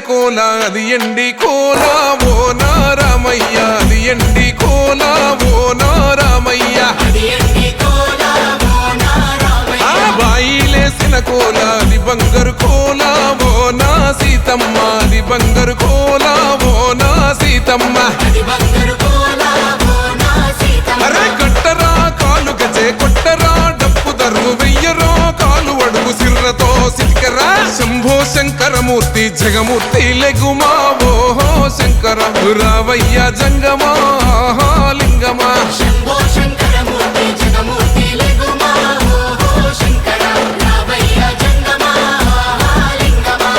కోల అది ఎండి కోల ఓ నా రామయ్య అది ఎండి కోల ఓ నా రామయ్య ఆ బాయిలేసిన కోల అది బంగారు కోల ఓ నా సీతమ్మ అది బంగారు కోల ఓ నా సీతమ్మ అరే కట్టరా కాలు గజే కొట్టరా డప్పు దరువు వెయ్యరో కాలు అడుగు సిర్రతో సిటికరా శంభో శంకరమూర్తి జగమూర్తి లెగుమా ఓహో శంకర రావయ్య జంగమా లింగమా శంభో శంకరమూర్తి జగమూర్తి లెగుమా ఓహో శంకర రావయ్య జంగమా లింగమా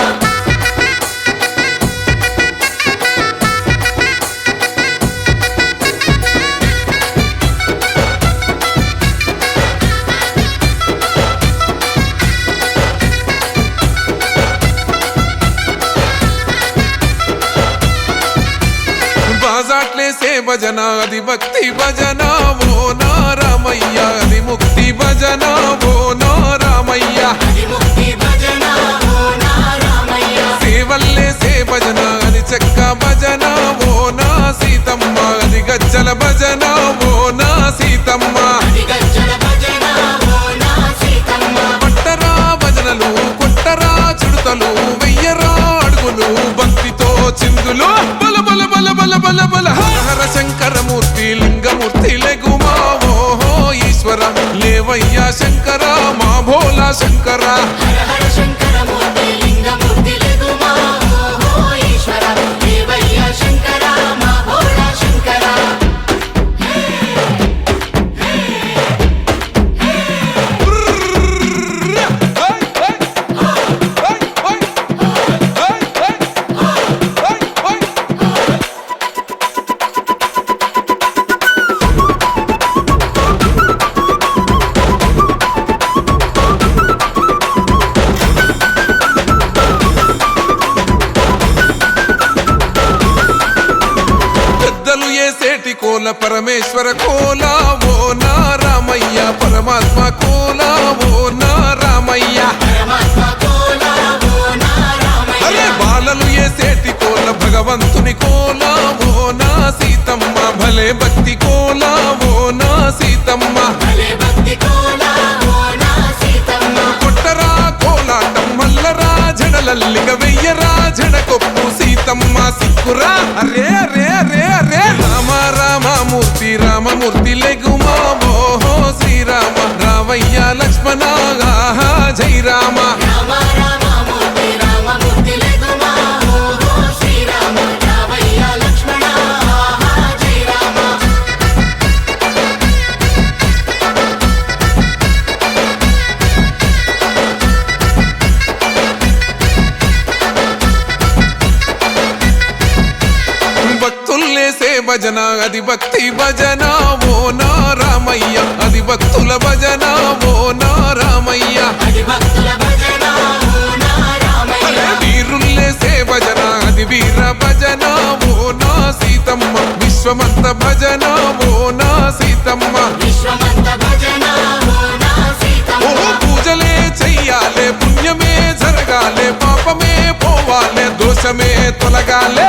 బాజాట్లేసే భజన అది భక్తి భజన ఓ నా రామయ్య అది ముక్తి భజన ఓ నా రామయ్య ముక్తి భజన ఓ నా రామయ్య సేవల్లేసే భజన అది చెక్క భజన ఓ నా సీతమ్మ అది గజ్జల భజన ఓ నా సీతమ్మ గజ్జల భజన ఓ నా సీతమ్మ పట్టరా భజనలు కొట్టరా చుడతలు వెయ్యరా అడుగులు భక్తితో చిందులు బల బల బల బల బల బల హర శంకరమూర్తి లింగమూర్తి లెగుమా ఓహో ఈశ్వర లేవయ్యా శంకర మా భోలా శంకర హర హర శంకరమూర్తి లింగమూర్తి లెగుమా ఓహో ఈశ్వర దేవయ్య శంకర మా భోళా శంకర పెద్దలు ఏసేటి కోల పరమేశ్వర కోల ఓ నా రామయ్య పరమాత్మ కోల ఓ నా రామయ్య పరమాత్మ కోల ఓ నా రామయ్య అరే బాలలు ఏసేటి కోల భగవంతుని కోల ఓ నా సీతమ్మ భలే భక్తి కోల ఓ నా సీతమ్మ భలే భక్తి కోల ఓ నా సీతమ్మ కొట్టరా కోలాటం మల్లరా జడలల్లిగ వెయ్యరా జడకొప్పు సీతమ్మ సిక్కురా అరే అరే అరే అరే రామ రామమూర్తి రామమూర్తి లెగుమా ఓహో శ్రీరామ రావయ్య లక్ష్మణ ఆహా జై రామ రామ రామమూర్తి రామమూర్తి లెగుమా ఓహో శ్రీరామ రావయ్య లక్ష్మణ ఆహా జై రామ భక్తుల్లేసే భజన అది భక్తి భజన ఓ నా రామయ్య అది భక్తుల భజన ఓ నా రామయ్య అది భక్తుల భజన ఓ నా రామయ్య అరే వీరుల్లేసే భజన అది వీర భజన ఓ నా సీతమ్మ విశ్వమంత భజన ఓ నా సీతమ్మ విశ్వమంత భజన ఓ నా సీతమ్మ ఓ పూజలే చెయ్యాలే పుణ్యమే జరగాలే పాపమే పోవాలే దోషమే తొలగాలే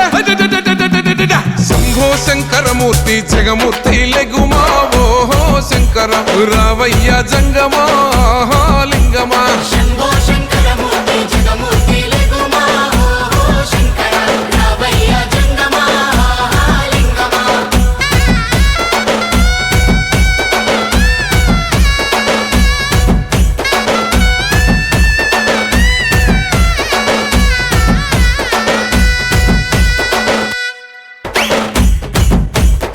శంభో శంకరమూర్తి జగమూర్తి లెగుమా ఓహో శంకర రావయ్య జంగమా లింగమా శంభో శంకరమూర్తి జగమూర్తి లెగుమా ఓహో శంకర రావయ్య జంగమా లింగమా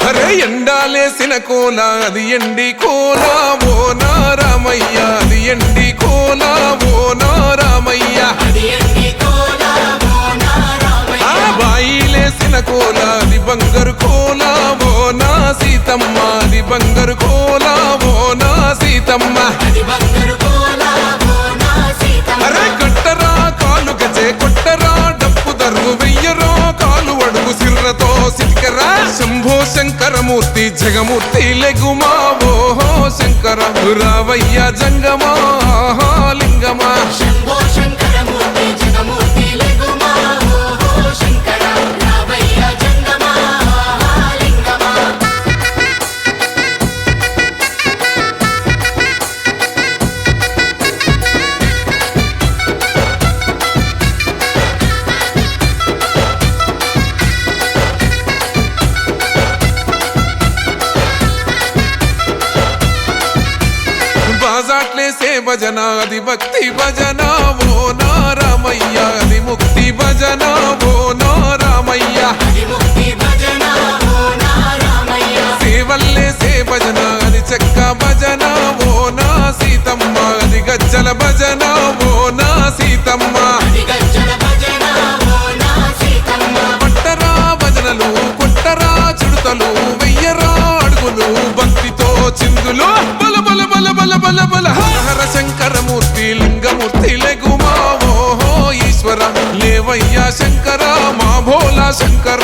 అరే ఎండాలేసిన కోల అది ఎండి కోల ఓ నా రామయ్య అది ఎండి కోల ఓ నా రామయ్య అది ఎండి కోల ఓ నా రామయ్య ఆ బాయిలేసిన కోల అది బంగారు కోల ఓ నా సీతమ్మ అది బంగారు కోల ఓ నా సీతమ్మ అది బంగారు కోల ఓ నా సీతమ్మ అరే కట్టరా కాలు గజే కొట్టరా డప్పు దరువు వెయ్యరో కాలు అడుగు సిర్రతో సిటికరా శంభో శంకరమూర్తి జగమూర్తి లెగుమా ఓహో శంకర రావయ్య జంగమా లింగమా శంభో శంకరమూర్తి జగమూర్తి లెగుమా ఓహో కోలాట్లేసే భజన అది భక్తి భజన ఓ నారామయ్య అది ముక్తి భజన ఓ నారామయ్య అది ముక్తి భజన ఓ నారామయ్య సేవల్లేసే భజన అది చెక్క భజన ఓ నా సీతమ్మ అది గజ్జల భజన ఓ నా సీతమ్మ అది గజ్జల భజన ఓ నా సీతమ్మ పట్టరా భజనలు కొట్టరా చుడతలు వెయ్యరా అడుగులు భక్తితో చిందులు బల బల బల బల బల బల హర హర శంకరమూర్తి లింగమూర్తి లెగుమా ఓహో ఈశ్వర లేవయ్యా శంకర మా భోలా శంకర